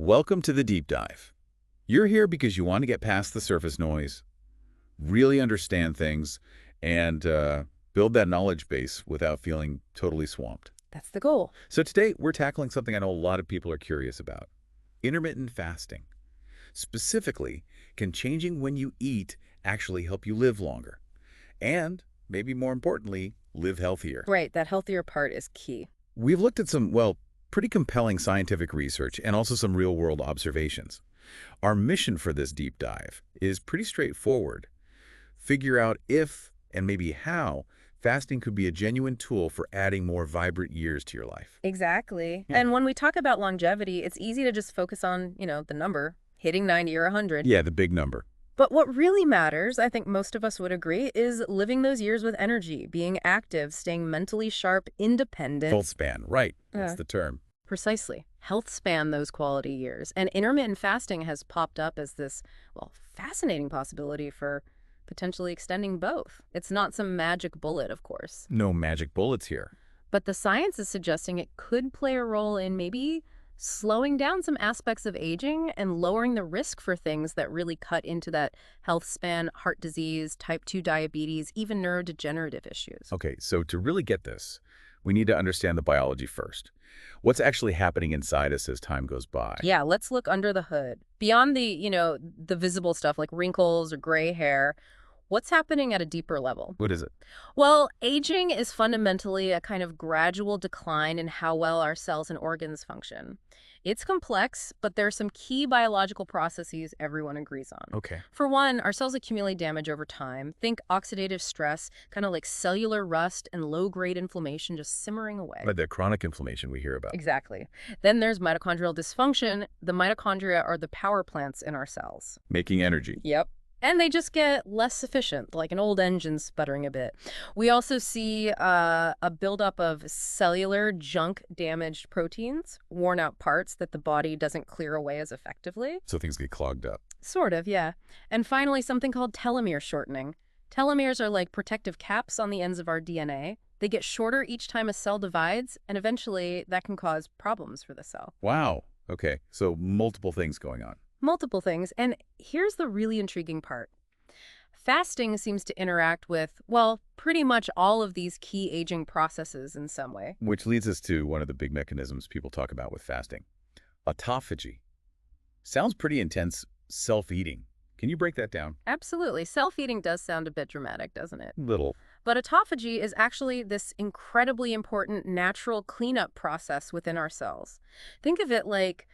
Welcome to the deep dive. You're here because you want to get past the surface noise, really understand things, and build that knowledge base without feeling totally swamped. That's the goal. So today, we're tackling something I know a lot of people are curious about: intermittent fasting. Specifically, can changing when you eat actually help you live longer? And, maybe more importantly, live healthier? Right, that healthier part is key. We've looked at some, well, pretty compelling scientific research and also some real-world observations. Our mission for this deep dive is pretty straightforward. Figure out if, and maybe how, fasting could be a genuine tool for adding more vibrant years to your life. Exactly. Yeah. And when we talk about longevity, it's easy to just focus on, the number, hitting 90 or 100. Yeah, the big number. But what really matters, I think most of us would agree, is living those years with energy, being active, staying mentally sharp, independent. Healthspan, right. That's the term. Precisely. Health span those quality years. And intermittent fasting has popped up as this, fascinating possibility for potentially extending both. It's not some magic bullet, of course. No magic bullets here. But the science is suggesting it could play a role in maybe slowing down some aspects of aging and lowering the risk for things that really cut into that health span: heart disease, type 2 diabetes, even neurodegenerative issues. Okay, so to really get this, we need to understand the biology first. What's actually happening inside us as time goes by? Yeah, let's look under the hood. Beyond the visible stuff like wrinkles or gray hair, what's happening at a deeper level? What is it? Well, aging is fundamentally a kind of gradual decline in how well our cells and organs function. It's complex, but there are some key biological processes everyone agrees on. Okay. For one, our cells accumulate damage over time. Think oxidative stress, kind of like cellular rust and low-grade inflammation just simmering away. Like the chronic inflammation we hear about. Exactly. Then there's mitochondrial dysfunction. The mitochondria are the power plants in our cells. Making energy. Yep. And they just get less efficient, like an old engine sputtering a bit. We also see a buildup of cellular junk-damaged proteins, worn-out parts that the body doesn't clear away as effectively. So things get clogged up. Sort of, yeah. And finally, something called telomere shortening. Telomeres are like protective caps on the ends of our DNA. They get shorter each time a cell divides, and eventually that can cause problems for the cell. Wow. Okay, so multiple things going on. Multiple things. And here's the really intriguing part. Fasting seems to interact with, pretty much all of these key aging processes in some way. Which leads us to one of the big mechanisms people talk about with fasting: autophagy. Sounds pretty intense, self-eating. Can you break that down? Absolutely. Self-eating does sound a bit dramatic, doesn't it? Little. But autophagy is actually this incredibly important natural cleanup process within our cells. Think of it like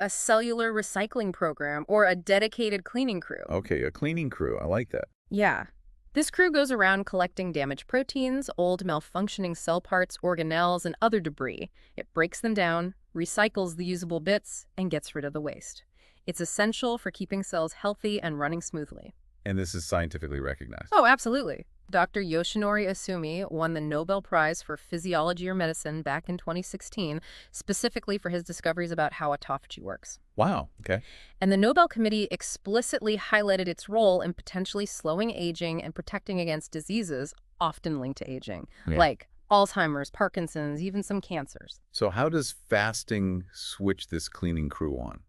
a cellular recycling program or a dedicated cleaning crew. Okay, a cleaning crew. I like that. Yeah. This crew goes around collecting damaged proteins, old malfunctioning cell parts, organelles, and other debris. It breaks them down, recycles the usable bits, and gets rid of the waste. It's essential for keeping cells healthy and running smoothly. And this is scientifically recognized. Oh, absolutely. Dr. Yoshinori Asumi won the Nobel Prize for Physiology or Medicine back in 2016, specifically for his discoveries about how autophagy works. Wow, okay. And the Nobel Committee explicitly highlighted its role in potentially slowing aging and protecting against diseases often linked to aging, like Alzheimer's, Parkinson's, even some cancers. So how does fasting switch this cleaning crew on?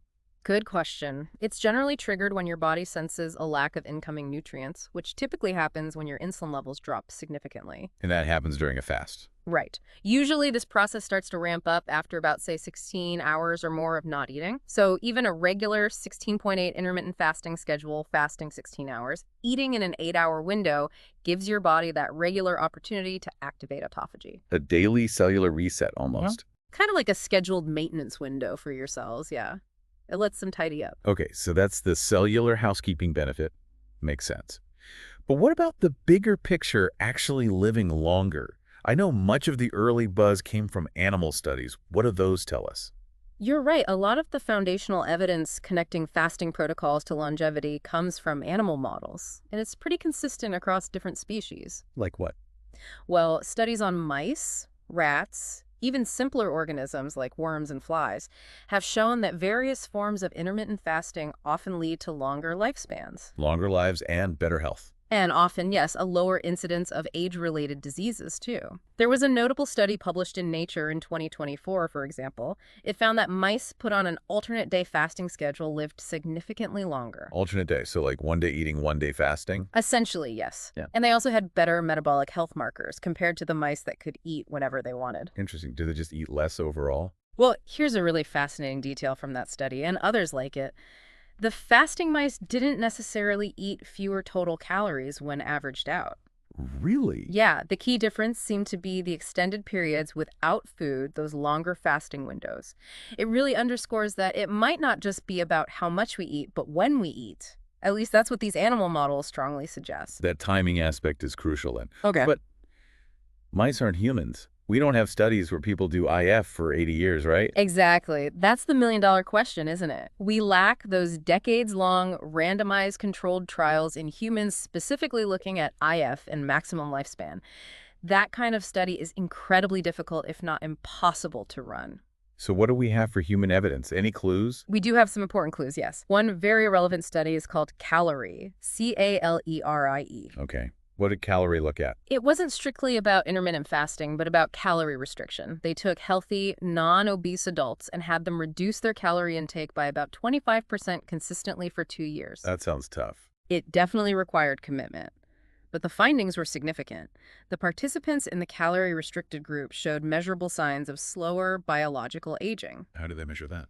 Good question. It's generally triggered when your body senses a lack of incoming nutrients, which typically happens when your insulin levels drop significantly. And that happens during a fast. Right. Usually this process starts to ramp up after about, say, 16 hours or more of not eating. So even a regular 16.8 intermittent fasting schedule, fasting 16 hours, eating in an 8-hour window gives your body that regular opportunity to activate autophagy. A daily cellular reset, almost. Kind of like a scheduled maintenance window for your cells, yeah. It lets them tidy up. Okay, so that's the cellular housekeeping benefit. Makes sense. But what about the bigger picture, actually living longer? I know much of the early buzz came from animal studies. What do those tell us? You're right. A lot of the foundational evidence connecting fasting protocols to longevity comes from animal models, and it's pretty consistent across different species. Like what? Well, studies on mice, rats, even simpler organisms like worms and flies have shown that various forms of intermittent fasting often lead to longer lifespans. Longer lives and better health. And often, yes, a lower incidence of age-related diseases, too. There was a notable study published in Nature in 2024, for example. It found that mice put on an alternate day fasting schedule lived significantly longer. Alternate day, so like one day eating, one day fasting? Essentially, yes. Yeah. And they also had better metabolic health markers compared to the mice that could eat whenever they wanted. Interesting. Do they just eat less overall? Well, here's a really fascinating detail from that study, and others like it. The fasting mice didn't necessarily eat fewer total calories when averaged out. Really? Yeah, the key difference seemed to be the extended periods without food, those longer fasting windows. It really underscores that it might not just be about how much we eat, but when we eat. At least that's what these animal models strongly suggest. That timing aspect is crucial then. Okay. But mice aren't humans. We don't have studies where people do IF for 80 years, right? Exactly. That's the million-dollar question, isn't it? We lack those decades-long randomized controlled trials in humans specifically looking at IF and maximum lifespan. That kind of study is incredibly difficult, if not impossible, to run. So what do we have for human evidence? Any clues? We do have some important clues, yes. One very relevant study is called CALERIE, C-A-L-E-R-I-E. Okay. What did CALERIE look at? It wasn't strictly about intermittent fasting, but about calorie restriction. They took healthy, non-obese adults and had them reduce their calorie intake by about 25% consistently for 2 years. That sounds tough. It definitely required commitment. But the findings were significant. The participants in the calorie-restricted group showed measurable signs of slower biological aging. How did they measure that?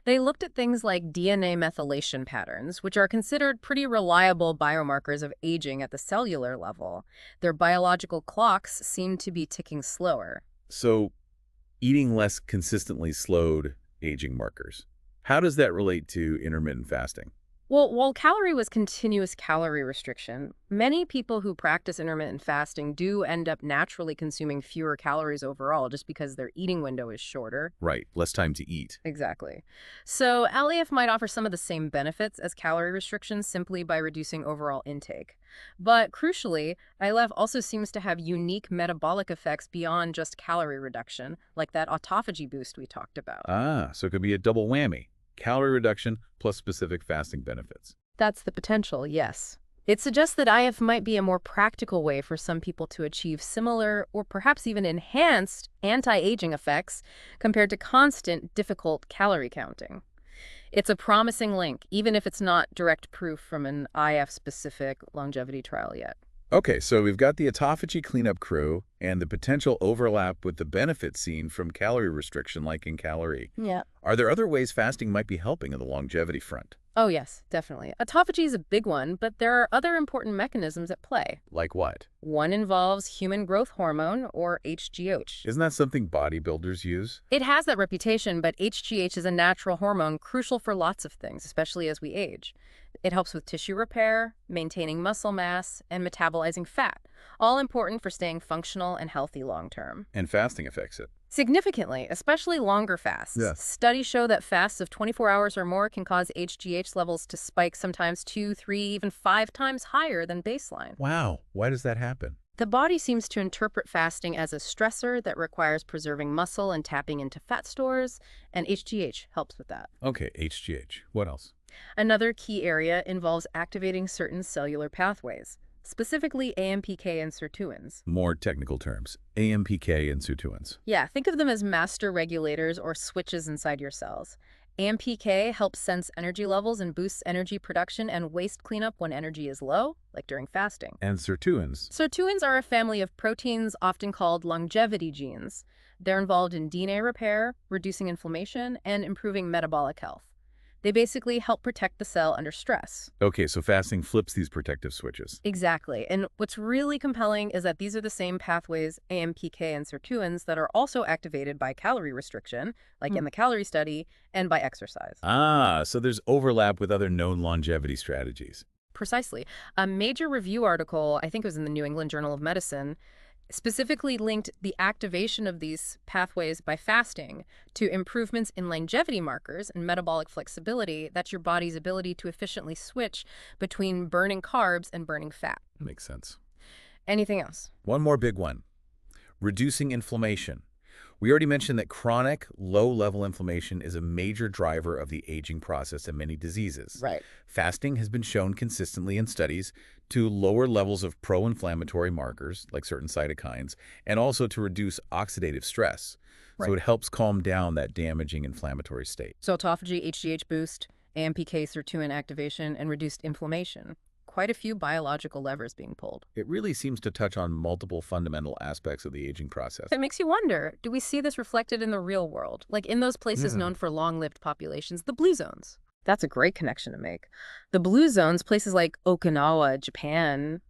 They looked at things like DNA methylation patterns, which are considered pretty reliable biomarkers of aging at the cellular level. Their biological clocks seemed to be ticking slower. So eating less consistently slowed aging markers. How does that relate to intermittent fasting? Well, while calorie was continuous calorie restriction, many people who practice intermittent fasting do end up naturally consuming fewer calories overall just because their eating window is shorter. Right, less time to eat. Exactly. So LEF might offer some of the same benefits as calorie restriction simply by reducing overall intake. But crucially, ILF also seems to have unique metabolic effects beyond just calorie reduction, like that autophagy boost we talked about. Ah, so it could be a double whammy. Calorie reduction plus specific fasting benefits. That's the potential, yes. It suggests that IF might be a more practical way for some people to achieve similar or perhaps even enhanced anti-aging effects compared to constant, difficult calorie counting. It's a promising link, even if it's not direct proof from an IF-specific longevity trial yet. Okay, so we've got the autophagy cleanup crew and the potential overlap with the benefits seen from calorie restriction like in CALERIE. Yeah. Are there other ways fasting might be helping in the longevity front? Oh, yes, definitely. Autophagy is a big one, but there are other important mechanisms at play. Like what? One involves human growth hormone, or HGH. Isn't that something bodybuilders use? It has that reputation, but HGH is a natural hormone crucial for lots of things, especially as we age. It helps with tissue repair, maintaining muscle mass, and metabolizing fat, all important for staying functional and healthy long-term. And fasting affects it. Significantly, especially longer fasts. Yes. Studies show that fasts of 24 hours or more can cause HGH levels to spike sometimes 2, 3, even 5 times higher than baseline. Wow, why does that happen? The body seems to interpret fasting as a stressor that requires preserving muscle and tapping into fat stores, and HGH helps with that. Okay, HGH. What else? Another key area involves activating certain cellular pathways, specifically AMPK and sirtuins. More technical terms. AMPK and sirtuins. Yeah, think of them as master regulators or switches inside your cells. AMPK helps sense energy levels and boosts energy production and waste cleanup when energy is low, like during fasting. And sirtuins. Sirtuins are a family of proteins often called longevity genes. They're involved in DNA repair, reducing inflammation, and improving metabolic health. They basically help protect the cell under stress. Okay, so fasting flips these protective switches. Exactly. And what's really compelling is that these are the same pathways, AMPK and sirtuins, that are also activated by calorie restriction, like in the calorie study, and by exercise. Ah, so there's overlap with other known longevity strategies. Precisely. A major review article, I think it was in the New England Journal of Medicine, specifically linked the activation of these pathways by fasting to improvements in longevity markers and metabolic flexibility. That's your body's ability to efficiently switch between burning carbs and burning fat. Makes sense. Anything else? One more big one. Reducing inflammation. We already mentioned that chronic, low-level inflammation is a major driver of the aging process in many diseases. Right. Fasting has been shown consistently in studies to lower levels of pro-inflammatory markers, like certain cytokines, and also to reduce oxidative stress. So Right. it helps calm down that damaging inflammatory state. So autophagy, HGH boost, AMPK sirtuin activation, and reduced inflammation. Quite a few biological levers being pulled. It really seems to touch on multiple fundamental aspects of the aging process. It makes you wonder, do we see this reflected in the real world? Like in those places Yeah. known for long-lived populations, the blue zones. That's a great connection to make. The blue zones, places like Okinawa, Japan,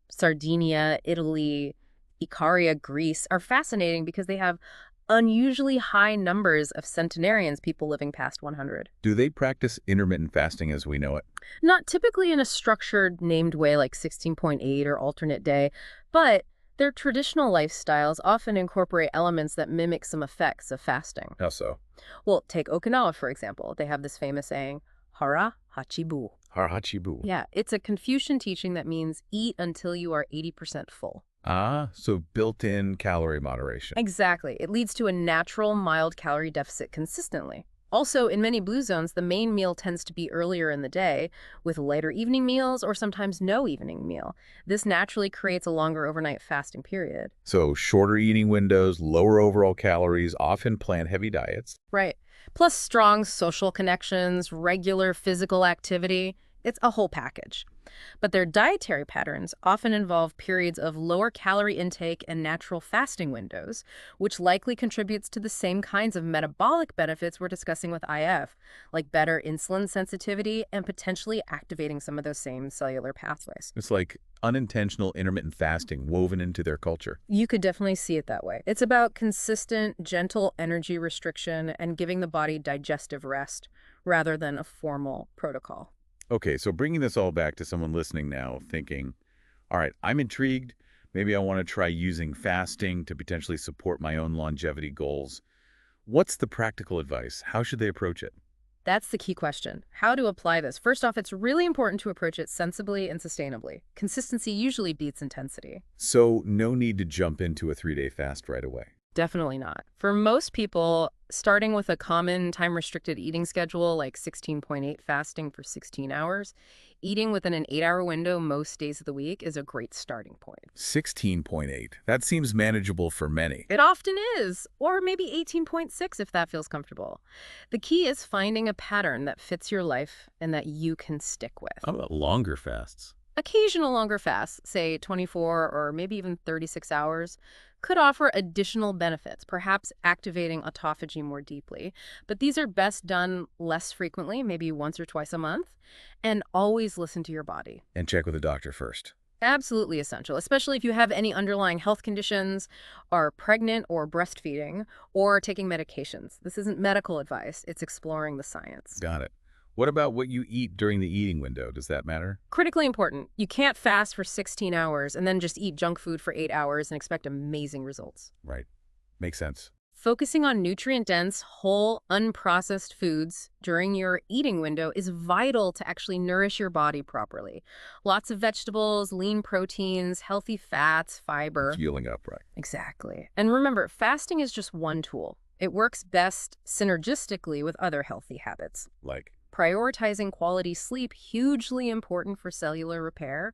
Sardinia, Italy, Ikaria, Greece, are fascinating because they have unusually high numbers of centenarians, people living past 100. Do they practice intermittent fasting as we know it? Not typically in a structured, named way like 16.8 or alternate day, but their traditional lifestyles often incorporate elements that mimic some effects of fasting. How so? Well, take Okinawa, for example. They have this famous saying, hara hachibu. Harhachibu. Yeah, it's a Confucian teaching that means eat until you are 80% full. Ah, so built-in calorie moderation. Exactly. It leads to a natural, mild calorie deficit consistently. Also, in many blue zones, the main meal tends to be earlier in the day, with later evening meals or sometimes no evening meal. This naturally creates a longer overnight fasting period. So shorter eating windows, lower overall calories, often plant-heavy diets. Right. Plus strong social connections, regular physical activity. It's a whole package. But their dietary patterns often involve periods of lower calorie intake and natural fasting windows, which likely contributes to the same kinds of metabolic benefits we're discussing with IF, like better insulin sensitivity and potentially activating some of those same cellular pathways. It's like unintentional intermittent fasting woven into their culture. You could definitely see it that way. It's about consistent, gentle energy restriction and giving the body digestive rest rather than a formal protocol. Okay, so bringing this all back to someone listening now, thinking, all right, I'm intrigued. Maybe I want to try using fasting to potentially support my own longevity goals. What's the practical advice? How should they approach it? That's the key question. How to apply this? First off, it's really important to approach it sensibly and sustainably. Consistency usually beats intensity. So no need to jump into a 3-day fast right away. Definitely not. For most people, starting with a common time-restricted eating schedule like 16.8 fasting for 16 hours, eating within an 8-hour window most days of the week is a great starting point. 16.8. That seems manageable for many. It often is, or maybe 18.6 if that feels comfortable. The key is finding a pattern that fits your life and that you can stick with. How about longer fasts? Occasional longer fasts, say 24 or maybe even 36 hours, could offer additional benefits, perhaps activating autophagy more deeply. But these are best done less frequently, maybe once or twice a month, and always listen to your body. And check with a doctor first. Absolutely essential, especially if you have any underlying health conditions, are pregnant or breastfeeding, or taking medications. This isn't medical advice, it's exploring the science. Got it. What about what you eat during the eating window? Does that matter? Critically important. You can't fast for 16 hours and then just eat junk food for 8 hours and expect amazing results. Right. Makes sense. Focusing on nutrient-dense, whole, unprocessed foods during your eating window is vital to actually nourish your body properly. Lots of vegetables, lean proteins, healthy fats, fiber. Fueling up, right. Exactly. And remember, fasting is just one tool. It works best synergistically with other healthy habits. Like, Prioritizing quality sleep, hugely important for cellular repair,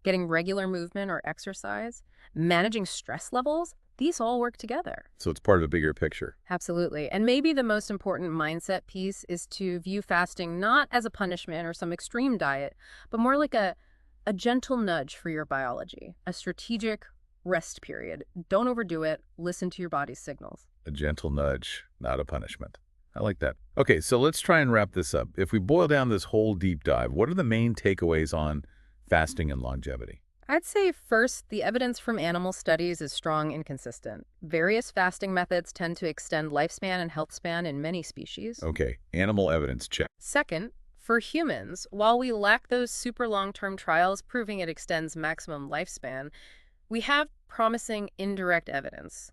getting regular movement or exercise, managing stress levels, these all work together. so it's part of a bigger picture. Absolutely. And maybe the most important mindset piece is to view fasting not as a punishment or some extreme diet, but more like a gentle nudge for your biology, a strategic rest period. Don't overdo it. Listen to your body's signals. A gentle nudge, not a punishment. I like that. Okay, so let's try and wrap this up. If we boil down this whole deep dive, what are the main takeaways on fasting and longevity? I'd say first, the evidence from animal studies is strong and consistent. Various fasting methods tend to extend lifespan and health span in many species. Okay, animal evidence check. Second, for humans, while we lack those super long-term trials proving it extends maximum lifespan, we have promising indirect evidence.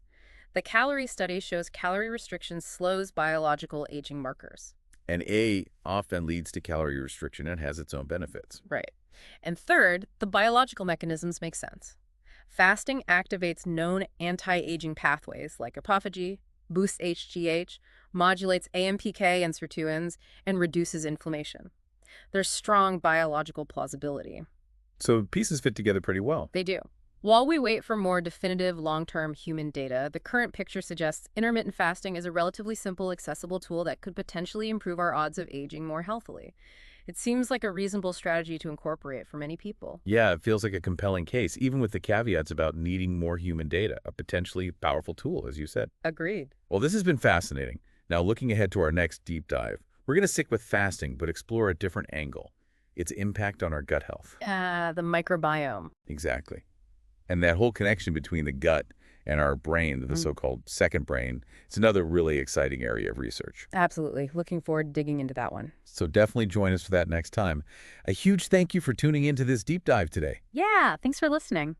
The calorie study shows calorie restriction slows biological aging markers. And A often leads to calorie restriction and has its own benefits. Right. And third, the biological mechanisms make sense. Fasting activates known anti-aging pathways like autophagy, boosts HGH, modulates AMPK and sirtuins, and reduces inflammation. There's strong biological plausibility. So pieces fit together pretty well. They do. While we wait for more definitive long-term human data, the current picture suggests intermittent fasting is a relatively simple, accessible tool that could potentially improve our odds of aging more healthily. It seems like a reasonable strategy to incorporate for many people. Yeah, it feels like a compelling case, even with the caveats about needing more human data, a potentially powerful tool, as you said. Agreed. Well, this has been fascinating. Now, looking ahead to our next deep dive, we're going to stick with fasting, but explore a different angle, its impact on our gut health. The microbiome. Exactly. And that whole connection between the gut and our brain, the so-called second brain, it's another really exciting area of research. Absolutely. Looking forward to digging into that one. So definitely join us for that next time. A huge thank you for tuning into this deep dive today. Yeah, thanks for listening.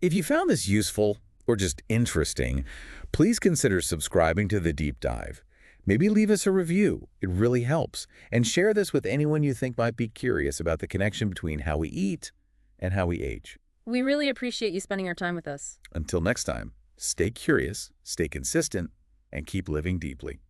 If you found this useful or just interesting, please consider subscribing to the deep dive. Maybe leave us a review. It really helps. And share this with anyone you think might be curious about the connection between how we eat and how we age. We really appreciate you spending your time with us. Until next time, stay curious, stay consistent, and keep living deeply.